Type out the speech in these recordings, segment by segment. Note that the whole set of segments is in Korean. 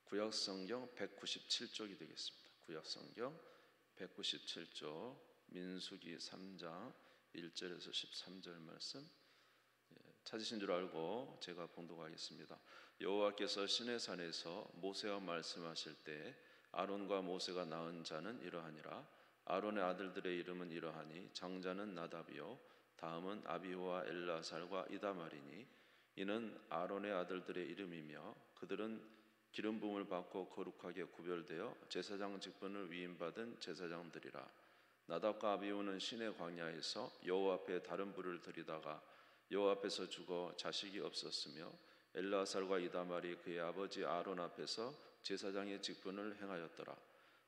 구약성경 197쪽이 되겠습니다. 구약성경 197쪽 민수기 3장 1절에서 13절 말씀 찾으신 줄 알고 제가 봉독하겠습니다. 여호와께서 시내산에서 모세와 말씀하실 때 아론과 모세가 낳은 자는 이러하니라. 아론의 아들들의 이름은 이러하니 장자는 나답이요 다음은 아비후와 엘라살과 이다말이니 이는 아론의 아들들의 이름이며 그들은 기름 부음을 받고 거룩하게 구별되어 제사장 직분을 위임받은 제사장들이라. 나답과 아비후는 시내 광야에서 여호와 앞에 다른 불을 들이다가 여호와 앞에서 죽어 자식이 없었으며 엘라살과 이다말이 그의 아버지 아론 앞에서 제사장의 직분을 행하였더라.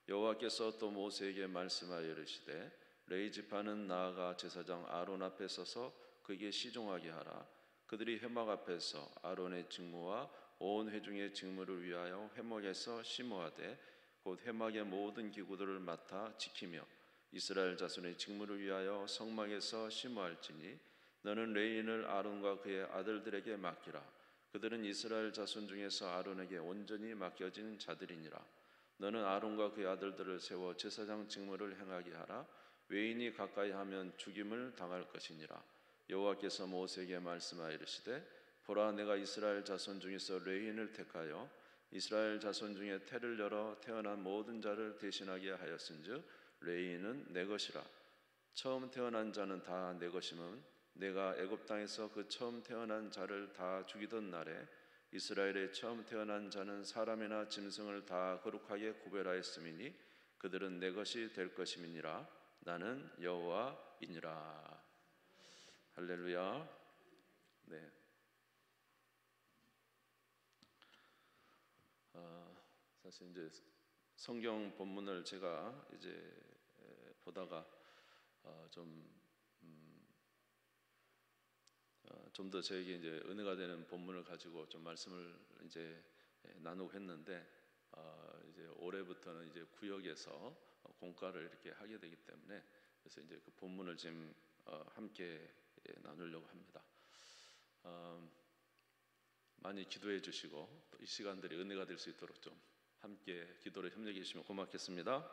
여호와께서 또 모세에게 말씀하여 이르시되 레위 지파는 나아가 제사장 아론 앞에 서서 그에게 시종하게 하라. 그들이 회막 앞에서 아론의 직무와 온 회중의 직무를 위하여 회막에서 심호하되 곧 회막의 모든 기구들을 맡아 지키며 이스라엘 자손의 직무를 위하여 성막에서 심호할지니 너는 레위인을 아론과 그의 아들들에게 맡기라. 그들은 이스라엘 자손 중에서 아론에게 온전히 맡겨진 자들이니라. 너는 아론과 그의 아들들을 세워 제사장 직무를 행하게 하라. 외인이 가까이 하면 죽임을 당할 것이니라. 여호와께서 모세에게 말씀하여 이르시되 보라 내가 이스라엘 자손 중에서 레위인을 택하여 이스라엘 자손 중에 태를 열어 태어난 모든 자를 대신하게 하였은즉 레위인은 내 것이라. 처음 태어난 자는 다 내 것이면 내가 애굽 땅에서 그 처음 태어난 자를 다 죽이던 날에 이스라엘의 처음 태어난 자는 사람이나 짐승을 다 거룩하게 구별하였음이니 그들은 내 것이 될 것임이니라. 나는 여호와이니라. 할렐루야. 네. 사실 이제 성경 본문을 제가 이제 보다가 좀 더 저에게 이제 은혜가 되는 본문을 가지고 좀 말씀을 이제 나누고 했는데 이제 올해부터는 이제 구역에서 공과를 이렇게 하게 되기 때문에 그래서 이제 그 본문을 지금 함께 나누려고 합니다. 많이 기도해 주시고 또 이 시간들이 은혜가 될 수 있도록 좀 함께 기도를 협력해 주시면 고맙겠습니다.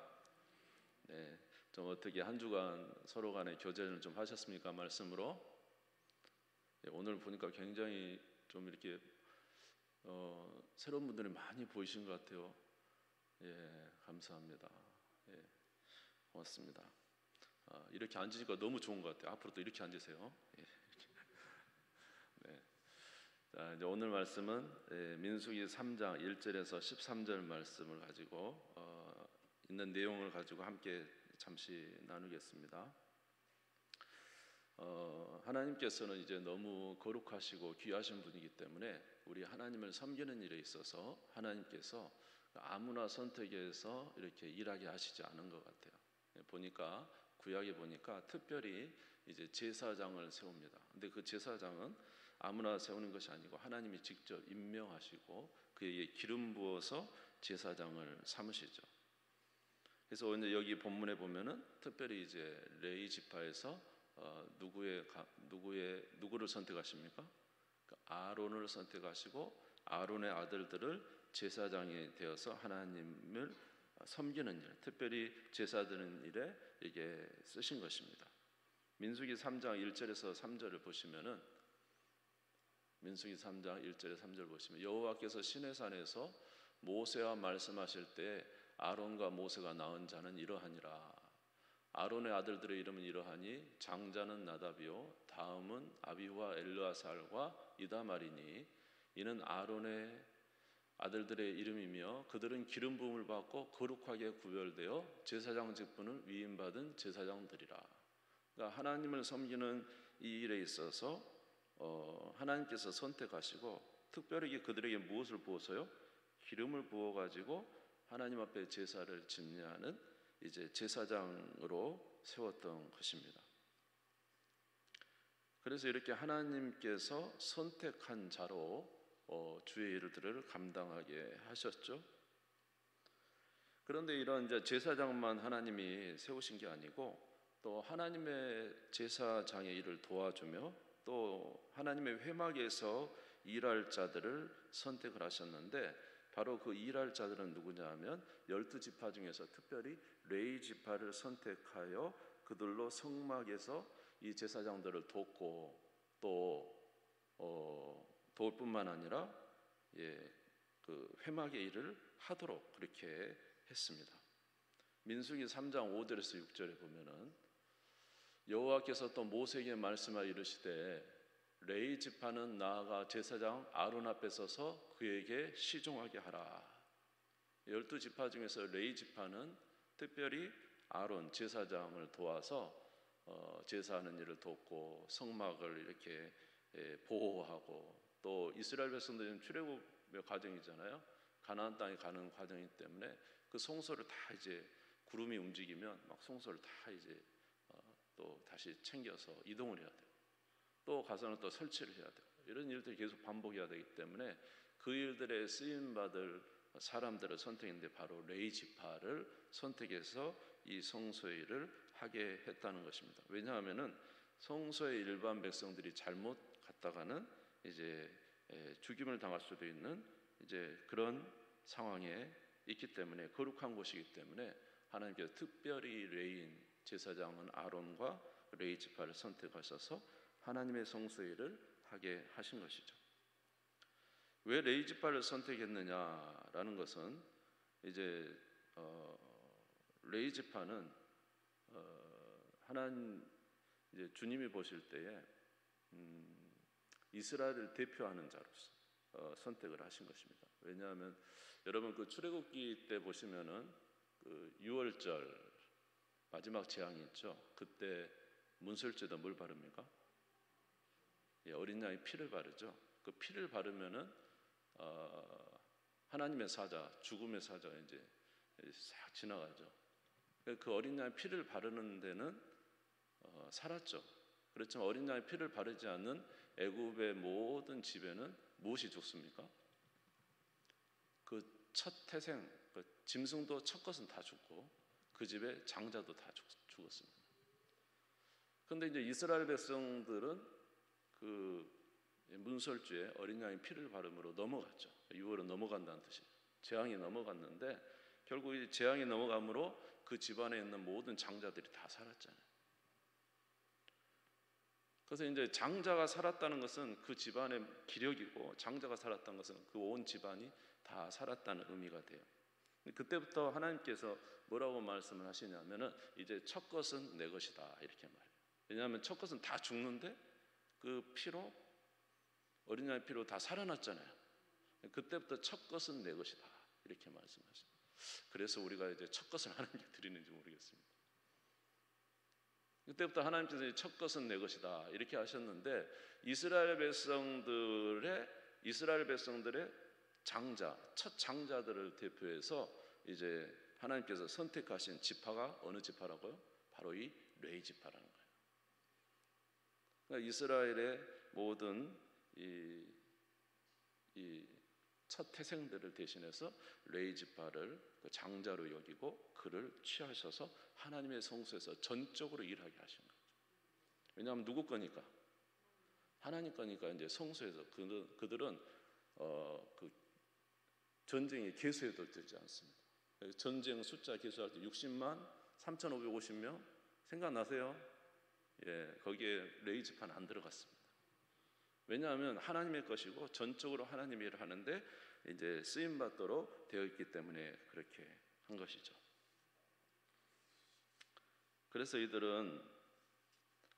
네, 좀 어떻게 한 주간 서로 간에 교제를 좀 하셨습니까? 말씀으로. 네, 오늘 보니까 굉장히 좀 이렇게 새로운 분들이 많이 보이신 것 같아요. 예, 감사합니다. 예, 고맙습니다. 이렇게 앉으니까 너무 좋은 것 같아요. 앞으로 또 이렇게 앉으세요. 예, 네. 자, 이제 오늘 말씀은 민수기 3장 1절에서 13절 말씀을 가지고 있는 내용을 가지고 함께 잠시 나누겠습니다. 하나님께서는 이제 너무 거룩하시고 귀하신 분이기 때문에 우리 하나님을 섬기는 일에 있어서 하나님께서 아무나 선택해서 이렇게 일하게 하시지 않은 것 같아요. 보니까 구약에 보니까 특별히 이제 제사장을 세웁니다. 근데 그 제사장은 아무나 세우는 것이 아니고 하나님이 직접 임명하시고 그에게 기름 부어서 제사장을 삼으시죠. 그래서 오늘 여기 본문에 보면은 특별히 이제 레위 지파에서 누구를 선택하십니까? 아론을 선택하시고 아론의 아들들을 제사장이 되어서 하나님을 섬기는 일, 특별히 제사 드리는 일에 이게 쓰신 것입니다. 민수기 3장 1절에서 3절을 보시면은 민수기 3장 1절에 3절 보시면 여호와께서 시내산에서 모세와 말씀하실 때 아론과 모세가 낳은 자는 이러하니라. 아론의 아들들의 이름은 이러하니 장자는 나답이요 다음은 아비후와 엘르아살과 이다말이니 이는 아론의 아들들의 이름이며 그들은 기름 부음을 받고 거룩하게 구별되어 제사장 직분을 위임받은 제사장들이라. 그러니까 하나님을 섬기는 이 일에 있어서 하나님께서 선택하시고 특별하게 그들에게 무엇을 부어서요? 기름을 부어 가지고 하나님 앞에 제사를 집례하는 이제 제사장으로 세웠던 것입니다. 그래서 이렇게 하나님께서 선택한 자로 주의 일들을 감당하게 하셨죠. 그런데 이런 이제 제사장만 하나님이 세우신 게 아니고 또 하나님의 제사장의 일을 도와주며 또 하나님의 회막에서 일할 자들을 선택을 하셨는데 바로 그 일할 자들은 누구냐 하면 12지파 중에서 특별히 레위 지파를 선택하여 그들로 성막에서 이 제사장들을 돕고 또 도울 뿐만 아니라 그 회막의 일을 하도록 그렇게 했습니다. 민수기 3장 5절에서 6절에 보면은 여호와께서 또 모세에게 말씀하여 이르시되 레위 지파는 나아가 제사장 아론 앞에 서서 그에게 시종하게 하라. 12지파 중에서 레위 지파는 특별히 아론 제사장을 도와서 제사하는 일을 돕고 성막을 이렇게 보호하고 또 이스라엘 백성들은 출애굽의 과정이잖아요. 가나안 땅에 가는 과정이기 때문에 그 성소를 다 이제 구름이 움직이면 막 성소를 다 이제 또 다시 챙겨서 이동을 해야 돼요. 또 가서는 또 설치를 해야 돼요. 이런 일들이 계속 반복해야 되기 때문에 그 일들에 쓰임 받을 사람들을 선택했는데 바로 레위 지파를 선택해서 이 성소의 일을 하게 했다는 것입니다. 왜냐하면은 성소의 일반 백성들이 잘못 갔다가는 이제 죽임을 당할 수도 있는 이제 그런 상황에 있기 때문에 거룩한 곳이기 때문에 하나님께서 특별히 레위인 제사장은 아론과 레위 지파를 선택하셔서 하나님의 성소의 일을 하게 하신 것이죠. 왜 레위 지파를 선택했느냐라는 것은 이제 레위 지파는 하나님 이제 주님이 보실 때에 이스라엘을 대표하는 자로서 선택을 하신 것입니다. 왜냐하면 여러분 그 출애굽기 때 보시면은 그 6월절 마지막 재앙이 있죠. 그때 문설주에다 뭘 바릅니까? 어린 양의 피를 바르죠. 그 피를 바르면은 하나님의 사자, 죽음의 사자가 이제 싹 지나가죠. 그 어린 양의 피를 바르는 데는 살았죠. 그렇지만 어린 양의 피를 바르지 않는 애굽의 모든 집에는 무엇이 죽습니까? 그 첫 태생, 그 짐승도 첫 것은 다 죽고 그 집의 장자도 다 죽었습니다. 그런데 이제 이스라엘 백성들은 그 문설주에 어린 양의 피를 바름으로 넘어갔죠. 6월은 넘어간다는 뜻이에요. 재앙이 넘어갔는데 결국 이 재앙이 넘어감으로 그 집안에 있는 모든 장자들이 다 살았잖아요. 그래서 이제 장자가 살았다는 것은 그 집안의 기력이고 장자가 살았다는 것은 그 온 집안이 다 살았다는 의미가 돼요. 그때부터 하나님께서 뭐라고 말씀을 하시냐면은 이제 첫 것은 내 것이다 이렇게 말해요. 왜냐하면 첫 것은 다 죽는데 그 피로 어린 양의 피로 다 살아났잖아요. 그때부터 첫 것은 내 것이다 이렇게 말씀하십니다. 그래서 우리가 이제 첫 것을 하나님께 드리는지 모르겠습니다. 그때부터 하나님께서 첫 것은 내 것이다 이렇게 하셨는데 이스라엘 백성들의 장자, 첫 장자들을 대표해서 이제 하나님께서 선택하신 지파가 어느 지파라고요? 바로 이 레위 지파라는 거예요. 그러니까 이스라엘의 모든 이 첫 태생들을 대신해서 레위 지파를 그 장자로 여기고 그를 취하셔서 하나님의 성소에서 전적으로 일하게 하신 거예요. 왜냐하면 누구 거니까? 하나님 거니까 이제 성소에서 그들은 그 전쟁이 계수해도 되지 않습니다. 전쟁 숫자 계수할 때 60만 3,550명 생각나세요? 거기에 레위 지파는 안 들어갔습니다. 왜냐하면 하나님의 것이고 전적으로 하나님의 일을 하는데 이제 쓰임 받도록 되어 있기 때문에 그렇게 한 것이죠. 그래서 이들은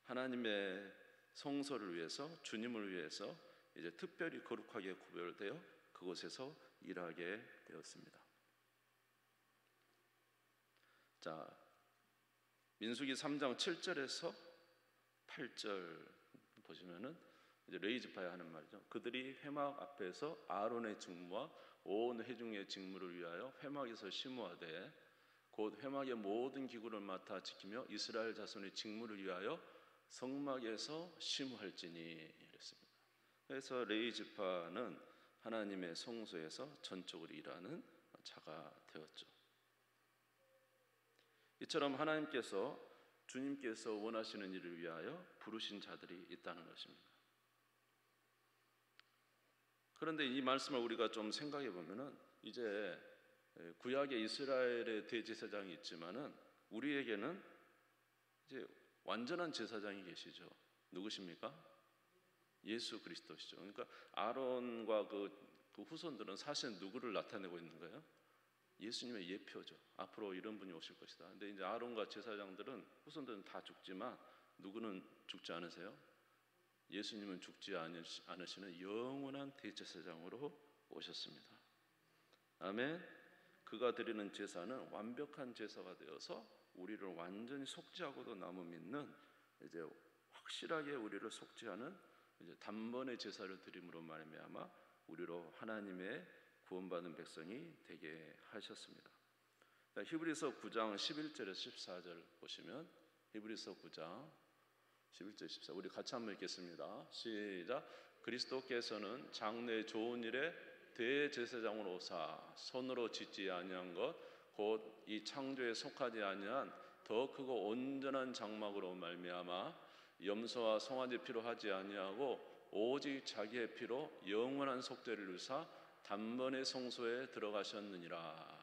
하나님의 성소를 위해서 주님을 위해서 이제 특별히 거룩하게 구별되어 그곳에서 일하게 되었습니다. 자, 민수기 3장 7절에서 8절 보시면은 이제 레위 지파에 하는 말이죠. 그들이 회막 앞에서 아론의 직무와 온 회중의 직무를 위하여 회막에서 심무하되 곧 회막의 모든 기구를 맡아 지키며 이스라엘 자손의 직무를 위하여 성막에서 심무할지니 이랬습니다. 그래서 레위 지파는 하나님의 성소에서 전적으로 일하는 자가 되었죠. 이처럼 하나님께서 주님께서 원하시는 일을 위하여 부르신 자들이 있다는 것입니다. 그런데 이 말씀을 우리가 좀 생각해 보면은 이제 구약의 이스라엘의 대제사장이 있지만은 우리에게는 이제 완전한 제사장이 계시죠. 누구십니까? 예수 그리스도시죠. 그러니까 아론과 그 후손들은 사실 누구를 나타내고 있는 거예요? 예수님의 예표죠. 앞으로 이런 분이 오실 것이다. 근데 이제 아론과 제사장들은 후손들은 다 죽지만 누구는 죽지 않으세요? 예수님은 죽지 않으시는 영원한 대제사장으로 오셨습니다. 아멘. 그가 드리는 제사는 완벽한 제사가 되어서 우리를 완전히 속죄하고도 남을 믿는 이제 확실하게 우리를 속죄하는 이제 단번에 제사를 드림으로 말미암아 우리로 하나님의 구원받은 백성이 되게 하셨습니다. 히브리서 9장 11절에서 14절 보시면 히브리서 9장 11절 14 우리 같이 한번 읽겠습니다. 시작. 그리스도께서는 장래 좋은 일에 대제사장으로 오사 손으로 짓지 아니한 것 곧 이 창조에 속하지 아니한 더 크고 온전한 장막으로 말미암아 염소와 송아지 피로 하지 아니하고 오직 자기의 피로 영원한 속죄를 이루사 단번에 성소에 들어가셨느니라.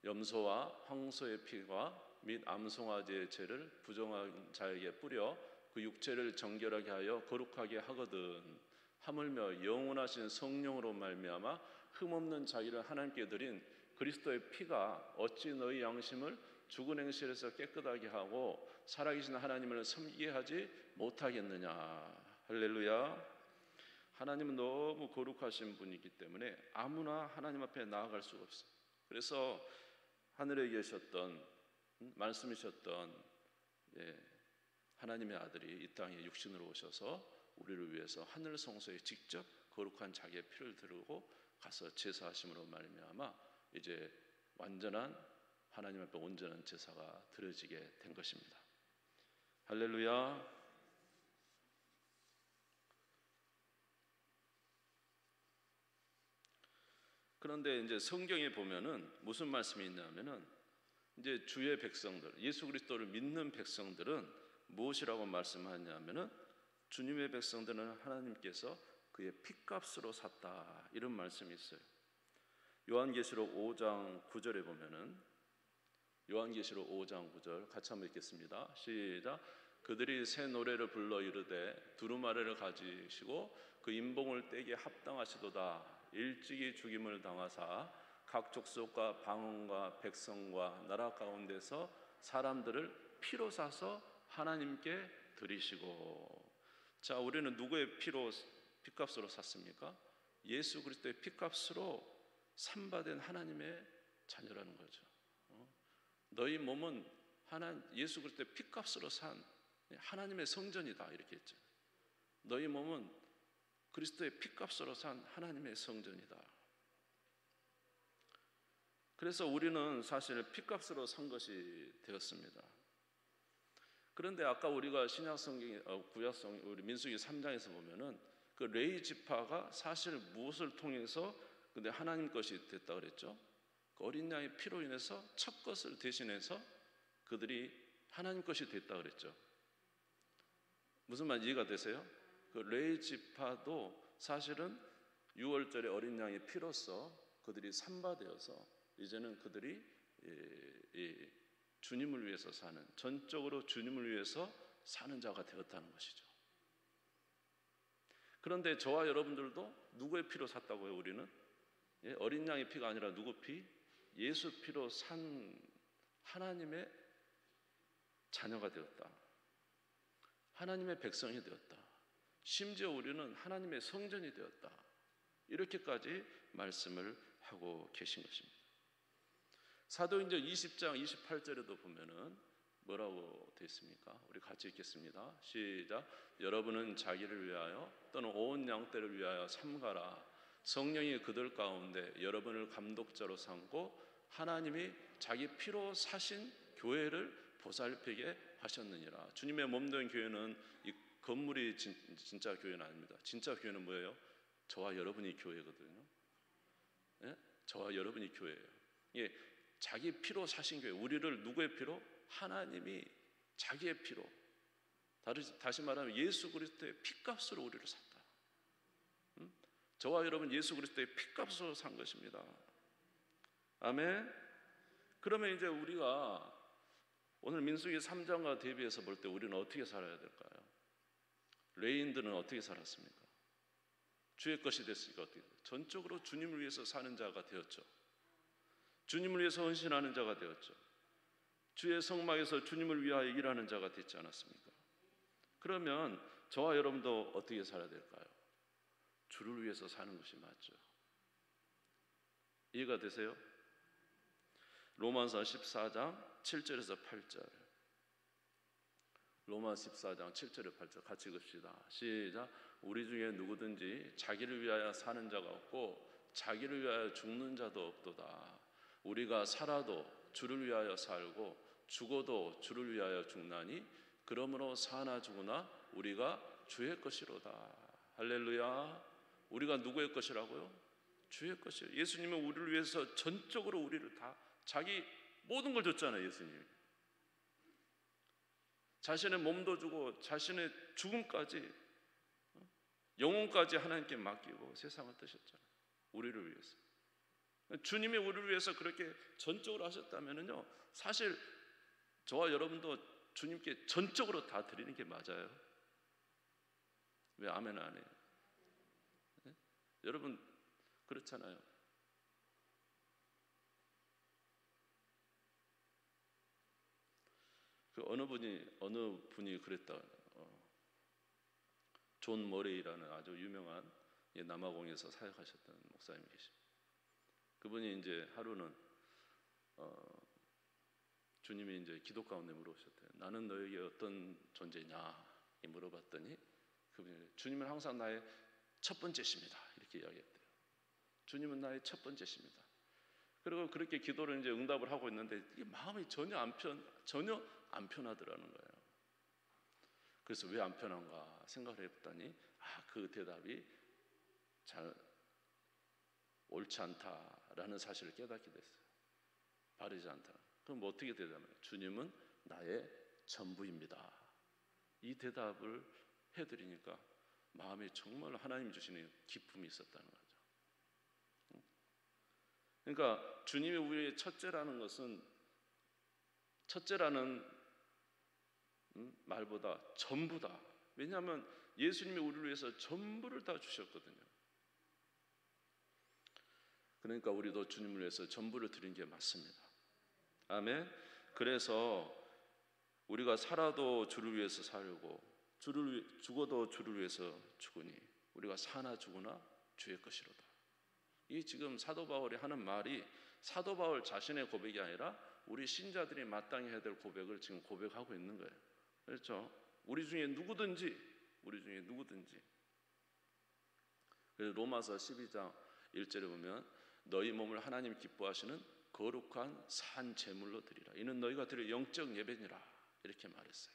염소와 황소의 피가 및 암송아지의 죄를 부정한 자에게 뿌려 그 육체를 정결하게 하여 거룩하게 하거든. 하물며 영원하신 성령으로 말미암아 흠없는 자기를 하나님께 드린 그리스도의 피가 어찌 너희 양심을 죽은 행실에서 깨끗하게 하고 살아계신 하나님을 섬기게 하지 못하겠느냐. 할렐루야. 하나님은 너무 거룩하신 분이기 때문에 아무나 하나님 앞에 나아갈 수가 없어요. 그래서 하늘에 계셨던 말씀이셨던 하나님의 아들이 이 땅에 육신으로 오셔서 우리를 위해서 하늘 성소에 직접 거룩한 자기의 피를 들고 가서 제사하심으로 말미암아 이제 완전한 하나님 앞에 온전한 제사가 드려지게 된 것입니다. 할렐루야. 그런데 이제 성경에 보면은 무슨 말씀이 있냐면은 이제 주의 백성들, 예수 그리스도를 믿는 백성들은 무엇이라고 말씀하냐면은 주님의 백성들은 하나님께서 그의 핏값으로 샀다 이런 말씀이 있어요. 요한계시록 5장 9절에 보면은 요한계시록 5장 9절 같이 한번 읽겠습니다. 시작. 그들이 새 노래를 불러 이르되 두루마리를 가지시고 그 인봉을 떼기에 합당하시도다. 일찍이 죽임을 당하사 각 족속과 방언과 백성과 나라 가운데서 사람들을 피로 사서 하나님께 드리시고. 자, 우리는 누구의 핏값으로 샀습니까? 예수 그리스도의 핏값으로 산받은 하나님의 자녀라는 거죠. 너희 몸은 예수 그리스도의 핏값으로 산 하나님의 성전이다 이렇게 했죠. 너희 몸은 그리스도의 핏값으로 산 하나님의 성전이다. 그래서 우리는 사실 핏값으로 산 것이 되었습니다. 그런데 아까 우리가 신약성경, 구약성 우리 민수기 3장에서 보면은 그 레위 지파가 사실 무엇을 통해서 근데 하나님 것이 됐다 그랬죠? 그 어린 양의 피로 인해서 첫 것을 대신해서 그들이 하나님 것이 됐다 그랬죠. 무슨 말 이해가 되세요? 그 레위 지파도 사실은 6월절에 어린 양의 피로서 그들이 산바되어서 이제는 그들이 주님을 위해서 사는, 전적으로 주님을 위해서 사는 자가 되었다는 것이죠. 그런데 저와 여러분들도 누구의 피로 샀다고요? 우리는 어린 양의 피가 아니라 누구 피? 예수 피로 산 하나님의 자녀가 되었다. 하나님의 백성이 되었다. 심지어 우리는 하나님의 성전이 되었다. 이렇게까지 말씀을 하고 계신 것입니다. 사도행전 20장 28절에도 보면은 뭐라고 되어 있습니까? 우리 같이 읽겠습니다. 시작. 여러분은 자기를 위하여 또는 온 양떼를 위하여 삼가라. 성령이 그들 가운데 여러분을 감독자로 삼고 하나님이 자기 피로 사신 교회를 보살피게 하셨느니라. 주님의 몸된 교회는 이 건물이 진짜 교회는 아닙니다. 진짜 교회는 뭐예요? 저와 여러분이 교회거든요. 예? 저와 여러분이 교회예요. 예, 자기 피로 사신 교회. 우리를 누구의 피로? 하나님이 자기의 피로. 다시 말하면 예수 그리스도의 피값으로 우리를 샀다. 저와 여러분 예수 그리스도의 피값으로 산 것입니다. 아멘. 그러면 이제 우리가 오늘 민수기 3장과 대비해서 볼 때 우리는 어떻게 살아야 될까요? 레인들은 어떻게 살았습니까? 주의 것이 됐으니까 어떻게 돼요? 전적으로 주님을 위해서 사는 자가 되었죠. 주님을 위해서 헌신하는 자가 되었죠. 주의 성막에서 주님을 위하여 일하는 자가 됐지 않았습니까? 그러면 저와 여러분도 어떻게 살아야 될까요? 주를 위해서 사는 것이 맞죠. 이해가 되세요? 로마서 14장 7절에서 8절. 로마 14장 7절에 8절 같이 읽읍시다. 시작. 우리 중에 누구든지 자기를 위하여 사는 자가 없고 자기를 위하여 죽는 자도 없도다. 우리가 살아도 주를 위하여 살고 죽어도 주를 위하여 죽나니 그러므로 사나 죽으나 우리가 주의 것이로다. 할렐루야. 우리가 누구의 것이라고요? 주의 것이요. 예수님은 우리를 위해서 전적으로 우리를 다 자기 모든 걸 줬잖아요. 예수님이 자신의 몸도 주고 자신의 죽음까지 영혼까지 하나님께 맡기고 세상을 뜨셨잖아요. 우리를 위해서. 주님이 우리를 위해서 그렇게 전적으로 하셨다면요, 사실 저와 여러분도 주님께 전적으로 다 드리는 게 맞아요. 왜 아멘 안 해요? 네? 여러분 그렇잖아요. 그 어느 분이 그랬다. 존 머레이라는 아주 유명한 남아공에서 사역하셨던 목사님이 계십니다. 그분이 이제 하루는 주님이 이제 기도 가운데 물어보셨대요. 나는 너에게 어떤 존재냐? 물어봤더니 그분이 주님은 항상 나의 첫 번째십니다. 이렇게 이야기했대요. 주님은 나의 첫 번째십니다. 그리고 그렇게 기도를 이제 응답을 하고 있는데 이게 마음이 전혀 안 편하더라는 거예요. 그래서 왜 안 편한가 생각을 해봤더니 그 대답이 잘 옳지 않다라는 사실을 깨닫게 됐어요. 바르지 않다. 그럼 뭐 어떻게 대답해요? 주님은 나의 전부입니다. 이 대답을 해드리니까 마음에 정말 하나님 주시는 기쁨이 있었다는 거죠. 그러니까 주님이 우리의 첫째라는 것은 첫째라는 말보다 전부다. 왜냐하면 예수님이 우리를 위해서 전부를 다 주셨거든요. 그러니까 우리도 주님을 위해서 전부를 드린 게 맞습니다. 아멘. 그래서 우리가 살아도 주를 위해서 살고 죽어도 주를 위해서 죽으니 우리가 사나 죽으나 주의 것이로다. 이 지금 사도 바울이 하는 말이 사도 바울 자신의 고백이 아니라 우리 신자들이 마땅히 해야 될 고백을 지금 고백하고 있는 거예요. 그렇죠? 우리 중에 누구든지 그래서 로마서 12장 1절에 보면 너희 몸을 하나님 기뻐하시는 거룩한 산 제물로 드리라. 이는 너희가 드릴 영적 예배니라. 이렇게 말했어요.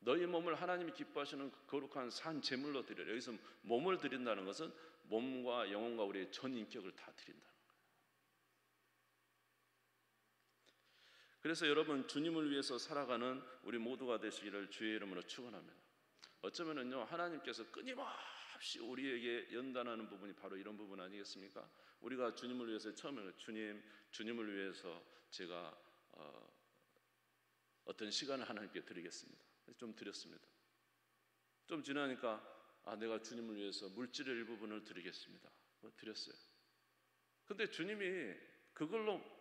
너희 몸을 하나님이 기뻐하시는 거룩한 산 제물로 드리라. 여기서 몸을 드린다는 것은 몸과 영혼과 우리의 전 인격을 다 드린다는 거예요. 그래서 여러분 주님을 위해서 살아가는 우리 모두가 되시기를 주의 이름으로 축원합니다. 어쩌면은요 하나님께서 끊임없이 우리에게 연단하는 부분이 바로 이런 부분 아니겠습니까? 우리가 주님을 위해서 처음에 주님을 위해서 제가 어떤 시간을 하나님께 드리겠습니다. 좀 드렸습니다. 좀 지나니까 내가 주님을 위해서 물질의 일부분을 드리겠습니다. 드렸어요. 근데 주님이 그걸로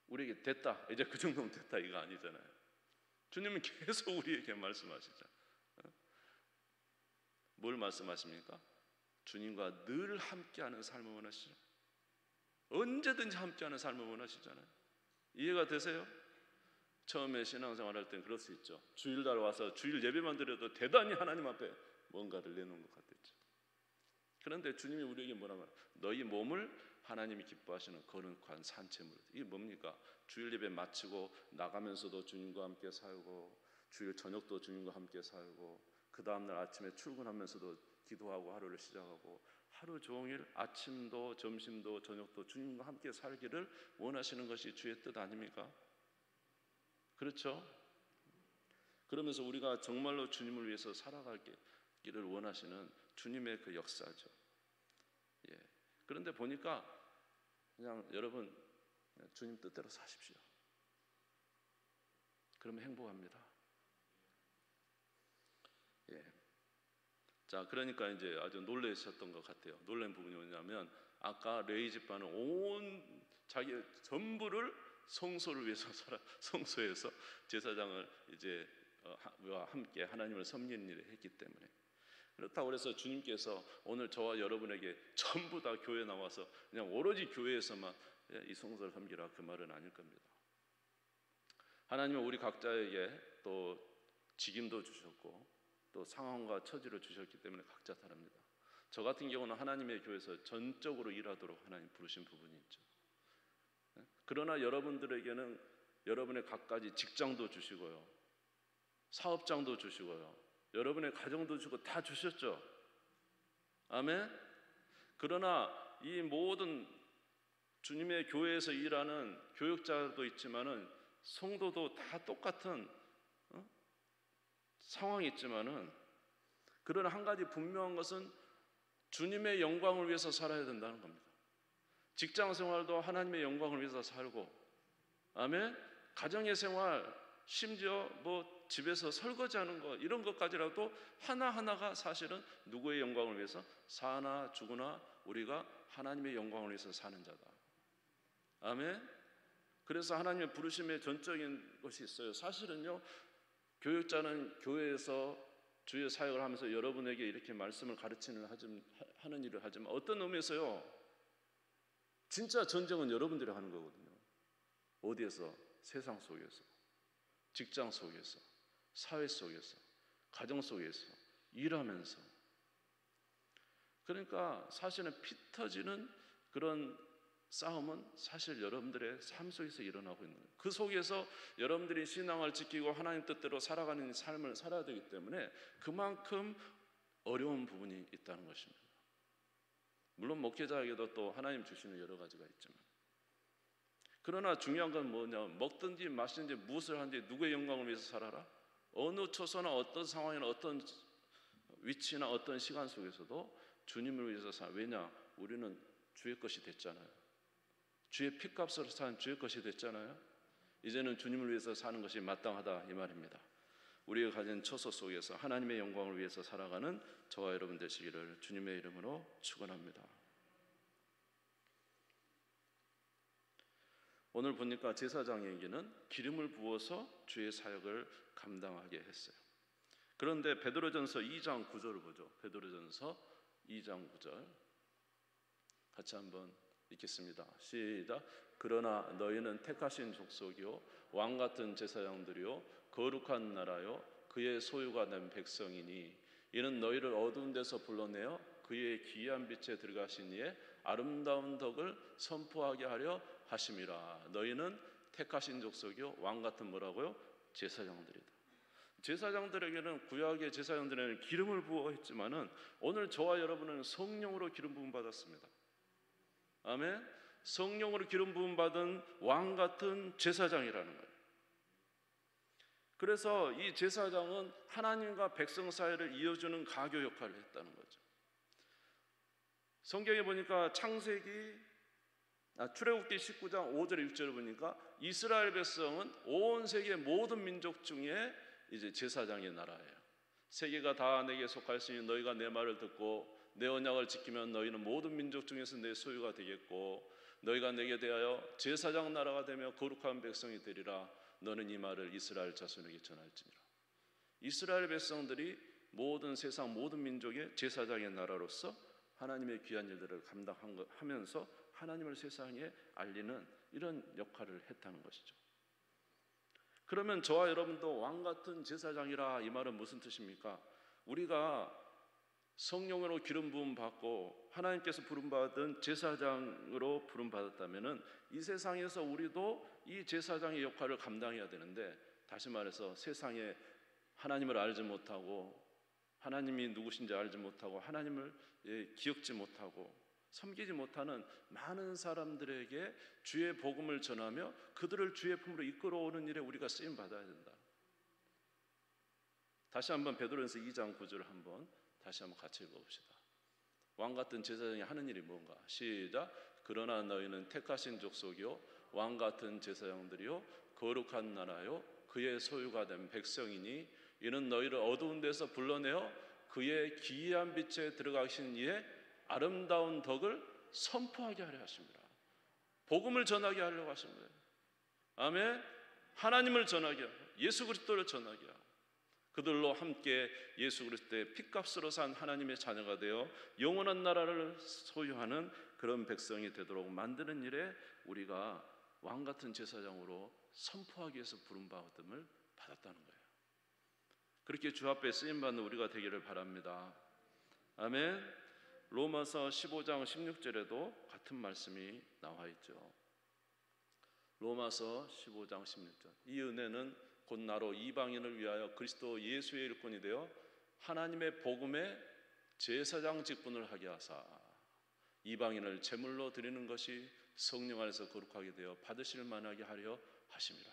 우리에게 됐다, 이제 그 정도면 됐다 이거 아니잖아요. 주님은 계속 우리에게 말씀하시죠. 뭘 말씀하십니까? 주님과 늘 함께하는 삶을 원하시죠. 언제든지 함께하는 삶을 원하시잖아요. 이해가 되세요? 처음에 신앙생활 할 때는 그럴 수 있죠. 주일날 와서 주일 예배만 드려도 대단히 하나님 앞에 뭔가를 내놓은 것 같았죠. 그런데 주님이 우리에게 뭐라고 하나요? 너희 몸을 하나님이 기뻐하시는 거룩한 산채물. 이게 뭡니까? 주일 예배 마치고 나가면서도 주님과 함께 살고 주일 저녁도 주님과 함께 살고 그 다음날 아침에 출근하면서도 기도하고 하루를 시작하고 하루 종일 아침도 점심도 저녁도 주님과 함께 살기를 원하시는 것이 주의 뜻 아닙니까? 그렇죠? 그러면서 우리가 정말로 주님을 위해서 살아가기를 원하시는 주님의 그 역사죠. 예. 그런데 보니까 그냥 여러분 주님 뜻대로 사십시오. 그러면 행복합니다. 예. 자, 그러니까 이제 아주 놀라셨던 것 같아요. 놀란 부분이 뭐냐면 아까 레위 집안은 온 자기 전부를 성소를 위해서 성소에서 제사장을 이제 함께 하나님을 섬기는 일을 했기 때문에, 그렇다고 해서 주님께서 오늘 저와 여러분에게 전부 다 교회 나와서 그냥 오로지 교회에서만 이 성소를 섬기라, 그 말은 아닐 겁니다. 하나님은 우리 각자에게 또 직임도 주셨고 또 상황과 처지를 주셨기 때문에 각자 다릅니다. 저 같은 경우는 하나님의 교회에서 전적으로 일하도록 하나님 부르신 부분이 있죠. 그러나 여러분들에게는 여러분의 각가지 직장도 주시고요, 사업장도 주시고요, 여러분의 가정도 주고 다 주셨죠. 아멘. 그러나 이 모든 주님의 교회에서 일하는 교육자도 있지만은 성도도 다 똑같은 상황이 있지만은, 그러나 한 가지 분명한 것은 주님의 영광을 위해서 살아야 된다는 겁니다. 직장 생활도 하나님의 영광을 위해서 살고, 아멘. 가정의 생활, 심지어 뭐 집에서 설거지하는 것, 이런 것까지라도 하나하나가 사실은 누구의 영광을 위해서 사나 죽으나 우리가 하나님의 영광을 위해서 사는 자다. 아멘. 그래서 하나님의 부르심의 전적인 것이 있어요. 사실은요, 교육자는 교회에서 주의 사역을 하면서 여러분에게 이렇게 말씀을 하는 일을 하지만 어떤 의미에서요, 진짜 전쟁은 여러분들이 하는 거거든요. 어디에서? 세상 속에서, 직장 속에서, 사회 속에서, 가정 속에서, 일하면서. 그러니까 사실은 피 터지는 그런 싸움은 사실 여러분들의 삶 속에서 일어나고 있는 거예요. 그 속에서 여러분들이 신앙을 지키고 하나님 뜻대로 살아가는 삶을 살아야 되기 때문에 그만큼 어려운 부분이 있다는 것입니다. 물론 목회자에게도 또 하나님 주시는 여러 가지가 있지만, 그러나 중요한 건 뭐냐, 먹든지 마시든지 무엇을 하든지 누구의 영광을 위해서 살아라. 어느 처소나 어떤 상황이나 어떤 위치나 어떤 시간 속에서도 주님을 위해서 살아. 왜냐? 우리는 주의 것이 됐잖아요. 주의 피값으로 산 주의 것이 됐잖아요. 이제는 주님을 위해서 사는 것이 마땅하다, 이 말입니다. 우리가 가진 처소 속에서 하나님의 영광을 위해서 살아가는 저와 여러분 되시기를 주님의 이름으로 축원합니다. 오늘 보니까 제사장에게는 기름을 부어서 주의 사역을 감당하게 했어요. 그런데 베드로전서 2장 9절을 보죠. 베드로전서 2장 9절 같이 한번 읽겠습니다. 시작. 그러나 너희는 택하신 족속이요 왕같은 제사장들이요 거룩한 나라요 그의 소유가 된 백성이니 이는 너희를 어두운 데서 불러내어 그의 귀한 빛에 들어가신 이의 아름다운 덕을 선포하게 하려 하심이라. 너희는 택하신 족속이요 왕같은 뭐라고요? 제사장들이다. 제사장들에게는, 구약의 제사장들에게는 기름을 부어했지만은 오늘 저와 여러분은 성령으로 기름 부음 받았습니다. 아멘. 성령으로 기름 부음 받은 왕 같은 제사장이라는 거예요. 그래서 이 제사장은 하나님과 백성 사이를 이어주는 가교 역할을 했다는 거죠. 성경에 보니까 출애굽기 19장 5절 6절을 보니까 이스라엘 백성은 온 세계 모든 민족 중에 이제 제사장의 나라예요. 세계가 다 내게 속하였으니 너희가 내 말을 듣고 내 언약을 지키면 너희는 모든 민족 중에서 내 소유가 되겠고 너희가 내게 대하여 제사장 나라가 되며 거룩한 백성이 되리라. 너는 이 말을 이스라엘 자손에게 전할지니라. 이스라엘 백성들이 모든 세상 모든 민족의 제사장의 나라로서 하나님의 귀한 일들을 감당하면서 하나님을 세상에 알리는 이런 역할을 했다는 것이죠. 그러면 저와 여러분도 왕같은 제사장이라, 이 말은 무슨 뜻입니까? 우리가 성령으로 기름 부음 받고 하나님께서 부름받은 제사장으로 부름받았다면 이 세상에서 우리도 이 제사장의 역할을 감당해야 되는데, 다시 말해서 세상에 하나님을 알지 못하고 하나님이 누구신지 알지 못하고 하나님을 기억지 못하고 섬기지 못하는 많은 사람들에게 주의 복음을 전하며 그들을 주의 품으로 이끌어오는 일에 우리가 쓰임 받아야 된다. 다시 한번 베드로전서 2장 9절을 한번 다시 한번 같이 읽어봅시다. 왕 같은 제사장이 하는 일이 뭔가? 시작. 그러나 너희는 택하신 족속이요 왕 같은 제사장들이요 거룩한 나라요 그의 소유가 된 백성이니 이는 너희를 어두운 데서 불러내어 그의 기이한 빛에 들어가신 이의 아름다운 덕을 선포하게 하려 하십니다. 복음을 전하게 하려고 하신 거예요. 아멘. 하나님을 전하게 하고 예수 그리스도를 전하게 하고 그들로 함께 예수 그리스도의 핏값으로 산 하나님의 자녀가 되어 영원한 나라를 소유하는 그런 백성이 되도록 만드는 일에 우리가 왕같은 제사장으로 선포하기 위해서 부름받음을 받았다는 거예요. 그렇게 주 앞에 쓰임받는 우리가 되기를 바랍니다. 아멘. 로마서 15장 16절에도 같은 말씀이 나와 있죠. 로마서 15장 16절. 이 은혜는 곧 나로 이방인을 위하여 그리스도 예수의 일꾼이 되어 하나님의 복음의 제사장 직분을 하게 하사 이방인을 제물로 드리는 것이 성령 안에서 거룩하게 되어 받으실 만하게 하려 하심이라.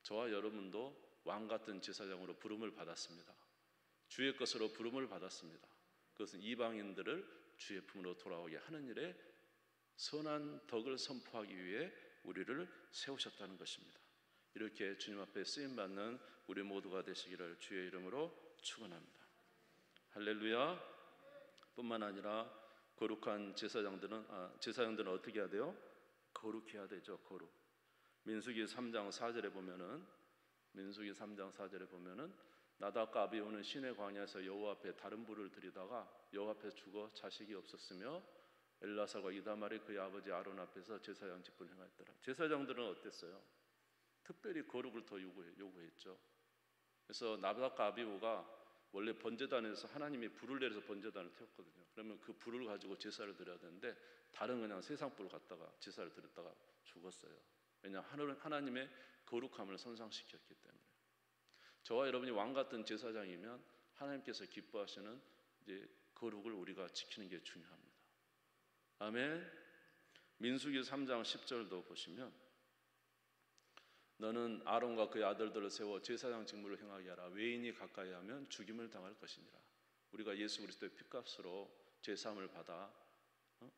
저와 여러분도 왕같은 제사장으로 부름을 받았습니다. 주의 것으로 부름을 받았습니다. 그것은 이방인들을 주의 품으로 돌아오게 하는 일에 선한 덕을 선포하기 위해 우리를 세우셨다는 것입니다. 이렇게 주님 앞에 쓰임받는 우리 모두가 되시기를 주의 이름으로 축원합니다. 할렐루야. 뿐만 아니라 거룩한 제사장들은 어떻게 해야 돼요? 거룩해야 되죠. 거룩. 민수기 3장 4절에 보면은 나답과 아비후는 시내 광야에서 여호와 앞에 다른 불을 들이다가 여호와 앞에 죽어 자식이 없었으며 엘라사과 이다말이 그의 아버지 아론 앞에서 제사장 직분을 행하였더라. 제사장들은 어땠어요? 특별히 거룩을 더 요구했죠. 그래서 나답과 아비후가 원래 번제단에서 하나님이 불을 내려서 번제단을 태웠거든요. 그러면 그 불을 가지고 제사를 드려야 되는데 다른 그냥 세상 불을 갖다가 제사를 드렸다가 죽었어요. 왜냐하면 하나님의 거룩함을 손상시켰기 때문에. 저와 여러분이 왕 같은 제사장이면 하나님께서 기뻐하시는 이제 거룩을 우리가 지키는 게 중요합니다. 아멘. 민수기 3장 10절도 보시면 너는 아론과 그의 아들들을 세워 제사장 직무를 행하게 하라. 외인이 가까이 하면 죽임을 당할 것이니라. 우리가 예수 그리스도의 핏값으로 제사함을 받아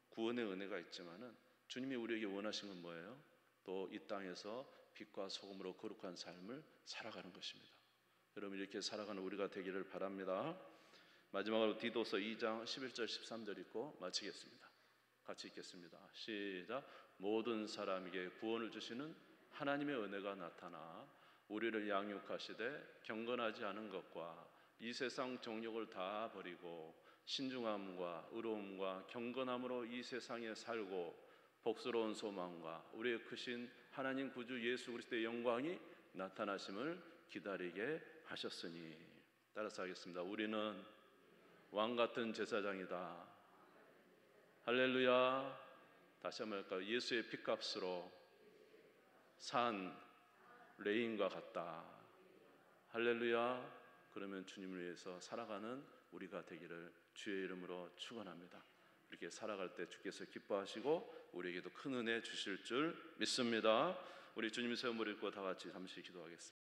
구원의 은혜가 있지만은 주님이 우리에게 원하신 건 뭐예요? 또 이 땅에서 빛과 소금으로 거룩한 삶을 살아가는 것입니다. 여러분 이렇게 살아가는 우리가 되기를 바랍니다. 마지막으로 디도서 2장 11절 13절 읽고 마치겠습니다. 같이 읽겠습니다. 시작. 모든 사람에게 구원을 주시는 하나님의 은혜가 나타나 우리를 양육하시되 경건하지 않은 것과 이 세상 정욕을 다 버리고 신중함과 의로움과 경건함으로 이 세상에 살고 복스러운 소망과 우리의 크신 하나님 구주 예수 그리스도의 영광이 나타나심을 기다리게 하셨으니. 따라서 하겠습니다. 우리는 왕같은 제사장이다. 할렐루야. 다시 한번 할까요? 예수의 핏값으로 산 레인과 같다. 할렐루야. 그러면 주님을 위해서 살아가는 우리가 되기를 주의 이름으로 축원합니다. 이렇게 살아갈 때 주께서 기뻐하시고 우리에게도 큰 은혜 주실 줄 믿습니다. 우리 주님 세운 무릎 꿇고 다 같이 잠시 기도하겠습니다.